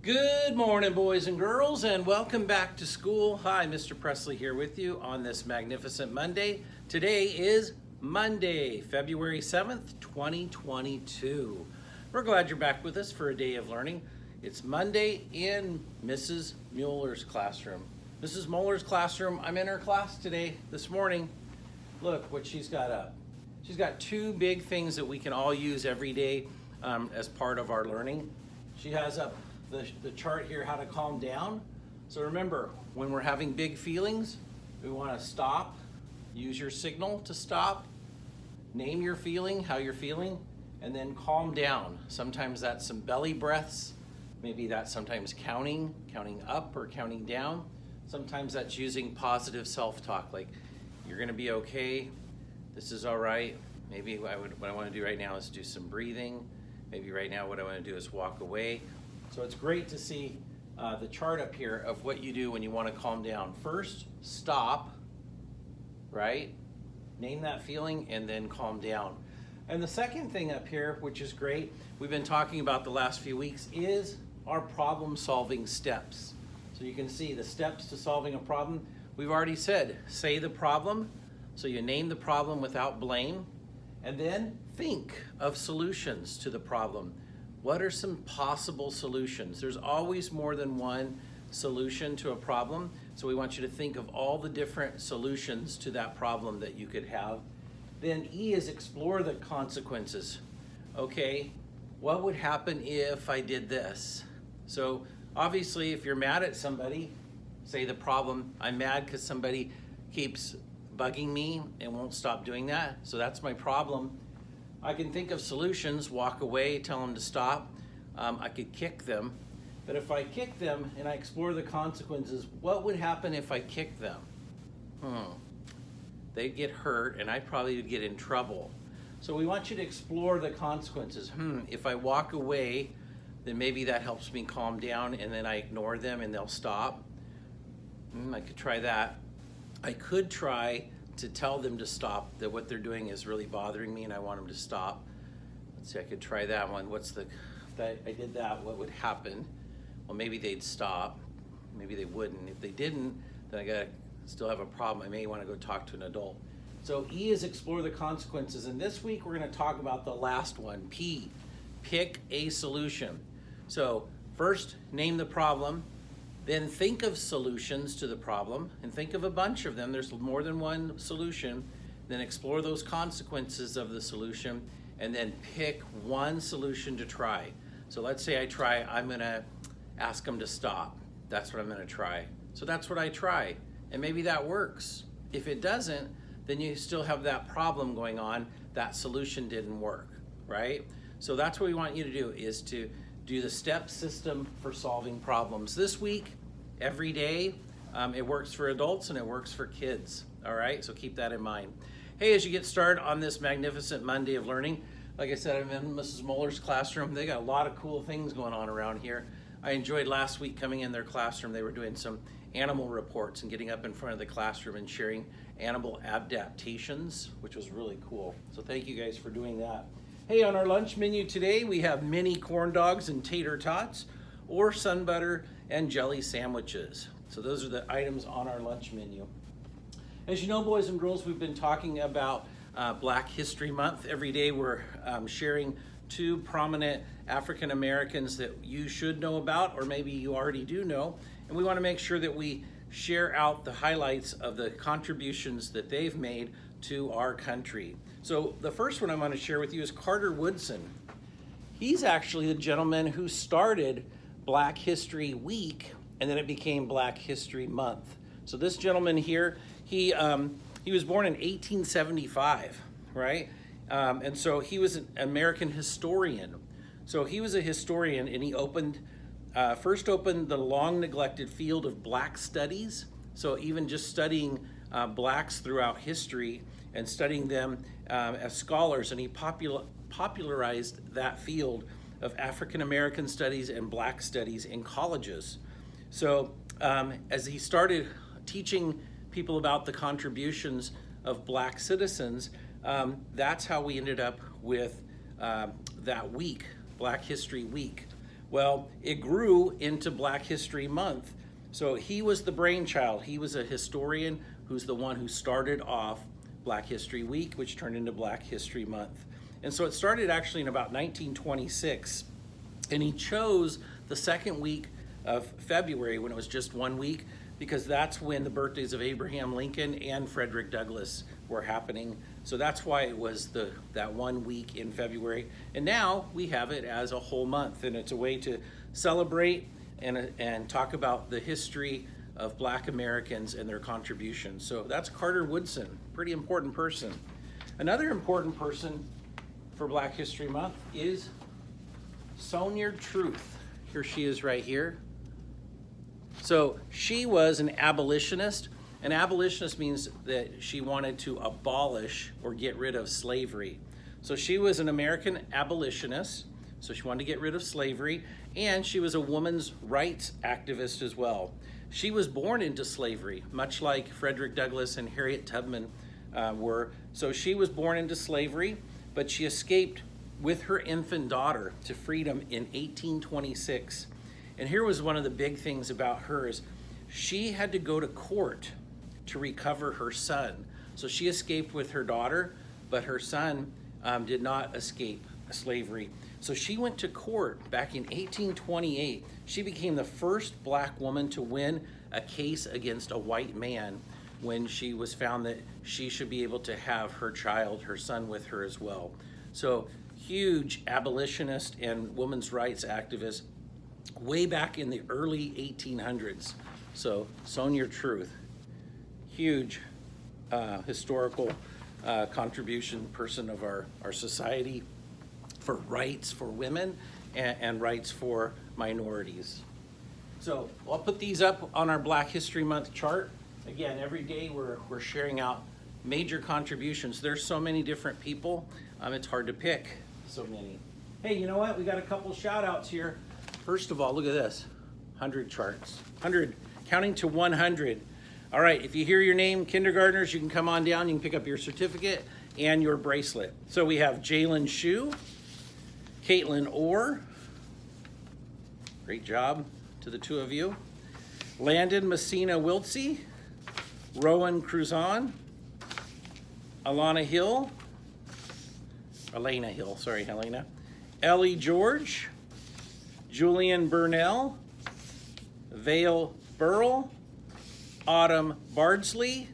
Good morning, boys and girls, and welcome back to school. Hi, Mr. Presley here with you on this magnificent Monday. Today is Monday, February 7th, 2022. We're glad you're back with us for a day of learning. It's Monday in Mrs. Mueller's classroom. Mrs. Mueller's classroom, I'm in her class today, this morning. Look what she's got up. She's got two big things that we can all use every day as part of our learning. She has up the chart here, how to calm down. So remember, when we're having big feelings, we want to stop, use your signal to stop, name your feeling, how you're feeling, and then calm down. Sometimes that's some belly breaths, maybe that's sometimes counting up or counting down. Sometimes that's using positive self-talk, like you're gonna be okay, this is all right. Maybe what I want to do right now is do some breathing. Maybe right now what I want to do is walk away. So it's great to see the chart up here of what you do when you want to calm down. First, stop, right? Name that feeling and then calm down. And the second thing up here, which is great, we've been talking about the last few weeks, is our problem-solving steps. So you can see the steps to solving a problem. We've already said, say the problem, so you name the problem without blame, and then think of solutions to the problem. What are some possible solutions? There's always more than one solution to a problem, so we want you to think of all the different solutions to that problem that you could have. Then E is explore the consequences. Okay, what would happen if I did this? So obviously if you're mad at somebody, say the problem, I'm mad because somebody keeps bugging me and won't stop doing that, so that's my problem. I can think of solutions, walk away, tell them to stop. I could kick them, but if I kick them and I explore the consequences, what would happen if I kick them? They'd get hurt and I probably would get in trouble. So we want you to explore the consequences. If I walk away, then maybe that helps me calm down and then I ignore them and they'll stop. I could try that. I could try to tell them to stop, that what they're doing is really bothering me and I want them to stop. Let's see, I could try that one. If I did that, what would happen? Well, maybe they'd stop, maybe they wouldn't. If they didn't, then I gotta still have a problem. I may wanna go talk to an adult. So E is explore the consequences, and this week we're gonna talk about the last one, P, pick a solution. So first, name the problem, then think of solutions to the problem, and think of a bunch of them. There's more than one solution. Then explore those consequences of the solution, and then pick one solution to try. So let's say I'm gonna ask them to stop. That's what I'm gonna try. So that's what I try, and maybe that works. If it doesn't, then you still have that problem going on. That solution didn't work, right? So that's what we want you to do, is to do the step system for solving problems. This week, every day, it works for adults and it works for kids, all right? So keep that in mind. Hey, as you get started on this magnificent Monday of learning, like I said, I'm in Mrs. Mueller's classroom. They got a lot of cool things going on around here. I enjoyed last week coming in their classroom. They were doing some animal reports and getting up in front of the classroom and sharing animal adaptations, which was really cool. So thank you guys for doing that. Hey, on our lunch menu today, we have mini corn dogs and tater tots, or sun butter and jelly sandwiches. So those are the items on our lunch menu. As you know, boys and girls, we've been talking about Black History Month. Every day we're sharing two prominent African Americans that you should know about, or maybe you already do know. And we want to make sure that we share out the highlights of the contributions that they've made to our country. So the first one I'm going to share with you is Carter Woodson. He's actually the gentleman who started Black History Week, and then it became Black History Month. So this gentleman here, he was born in 1875, right? And so he was an American historian. So he was a historian, and he first opened the long neglected field of Black studies. So even just studying Blacks throughout history and studying them as scholars, and he popularized that field of African American studies and Black studies in colleges. So as he started teaching people about the contributions of Black citizens, that's how we ended up with that week, Black History Week. Well, it grew into Black History Month. So he was the brainchild. He was a historian who's the one who started off Black History Week, which turned into Black History Month. And so it started actually in about 1926. And he chose the second week of February when it was just 1 week, because that's when the birthdays of Abraham Lincoln and Frederick Douglass were happening. So that's why it was that 1 week in February. And now we have it as a whole month, and it's a way to celebrate and talk about the history of Black Americans and their contributions. So that's Carter Woodson, pretty important person. Another important person for Black History Month is Sonia Truth. Here she is right here. So she was an abolitionist. An abolitionist means that she wanted to abolish or get rid of slavery. So she was an American abolitionist. So she wanted to get rid of slavery, and she was a woman's rights activist as well. She was born into slavery, much like Frederick Douglass and Harriet Tubman were. So she was born into slavery, but she escaped with her infant daughter to freedom in 1826. And here was one of the big things about her is she had to go to court to recover her son. So she escaped with her daughter, but her son did not escape slavery. So she went to court back in 1828. She became the first Black woman to win a case against a white man when she was found that she should be able to have her child, her son, with her as well. So huge abolitionist and women's rights activist way back in the early 1800s. So Sonia Truth, huge historical contribution person of our society for rights for women and rights for minorities. So I'll put these up on our Black History Month chart. Again, every day we're sharing out major contributions. There's so many different people, it's hard to pick so many. Hey, you know what? We got a couple shout outs here. First of all, look at this, 100 charts, 100, counting to 100. All right, if you hear your name, kindergartners, you can come on down, you can pick up your certificate and your bracelet. So we have Jalen Shue, Caitlin Orr, great job to the two of you. Landon Messina Wiltsey, Rowan Cruzon, Elena Hill, Ellie George, Julian Burnell, Vale Burrell, Autumn Bardsley,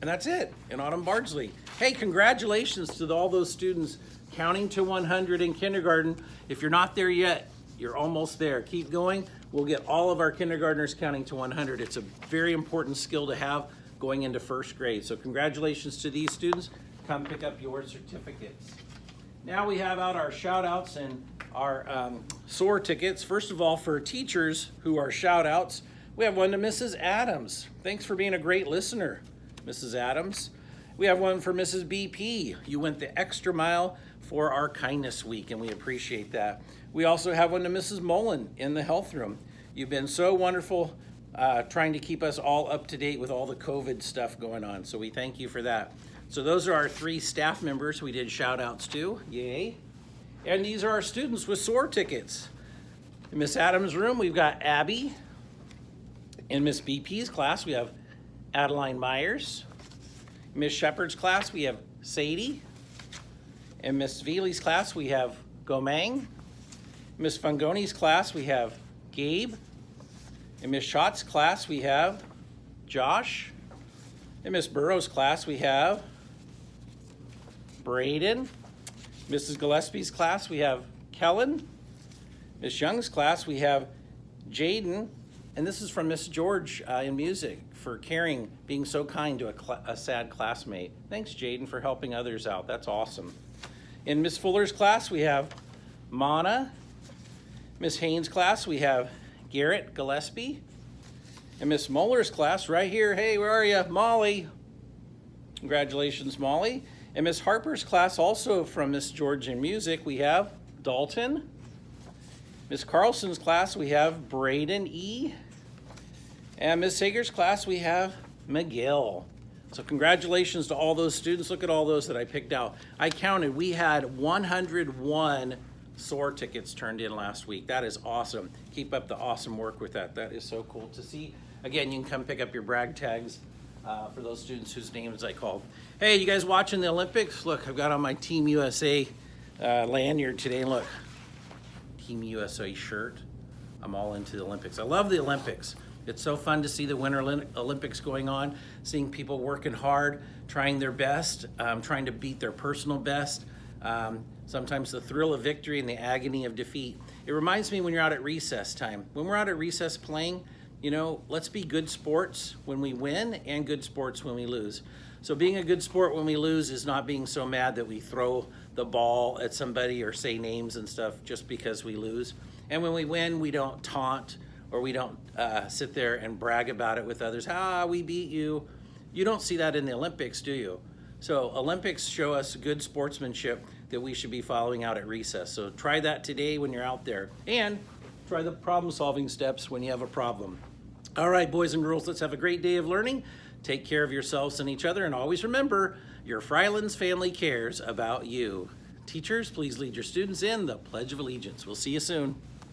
and that's it, and Autumn Bardsley. Hey, congratulations to all those students counting to 100 in kindergarten. If you're not there yet, you're almost there. Keep going. We'll get all of our kindergartners counting to 100. It's a very important skill to have going into first grade. So congratulations to these students. Come pick up your certificates. Now we have out our shout outs and our SOAR tickets. First of all, for teachers who are shout outs, we have one to Mrs. Adams. Thanks for being a great listener, Mrs. Adams. We have one for Mrs. BP. You went the extra mile for our kindness week, and we appreciate that. We also have one to Mrs. Mullen in the health room. You've been so wonderful trying to keep us all up to date with all the COVID stuff going on, so we thank you for that. So those are our 3 staff members we did shout outs to, yay. And these are our students with SOAR tickets. In Miss Adams' room, we've got Abby. In Miss BP's class, we have Adeline Myers. In Miss Shepard's class, we have Sadie. In Miss Veely's class, we have Gomang. In Miss Fungoni's class, we have Gabe. In Miss Schott's class, we have Josh. In Miss Burrow's class, we have Braden. Mrs. Gillespie's class, we have Kellen. Miss Young's class, we have Jaden. And this is from Miss George in music for caring, being so kind to a sad classmate. Thanks, Jaden, for helping others out. That's awesome. In Miss Fuller's class, we have Mana. Miss Haynes' class, we have Garrett Gillespie. In Miss Muller's class, right here, hey, where are you? Molly. Congratulations, Molly. In Miss Harper's class, also from Miss George in music, we have Dalton. Miss Carlson's class, we have Braden E. And Miss Sager's class, we have McGill. So congratulations to all those students. Look at all those that I picked out. I counted, we had 101 SOAR tickets turned in last week. That is awesome. Keep up the awesome work with that. That is so cool to see. Again, you can come pick up your brag tags for those students whose names I called. Hey, you guys watching the Olympics? Look, I've got on my Team USA lanyard today. Look, Team USA shirt. I'm all into the Olympics. I love the Olympics. It's so fun to see the Winter Olympics going on, seeing people working hard, trying their best, trying to beat their personal best. Sometimes the thrill of victory and the agony of defeat. It reminds me when you're out at recess time. When we're out at recess playing, you know, let's be good sports when we win and good sports when we lose. So being a good sport when we lose is not being so mad that we throw the ball at somebody or say names and stuff just because we lose. And when we win, we don't taunt or we don't sit there and brag about it with others. We beat you. You don't see that in the Olympics, do you? So Olympics show us good sportsmanship that we should be following out at recess. So try that today when you're out there. And try the problem-solving steps when you have a problem. All right, boys and girls, let's have a great day of learning. Take care of yourselves and each other. And always remember, your Frylands family cares about you. Teachers, please lead your students in the Pledge of Allegiance. We'll see you soon.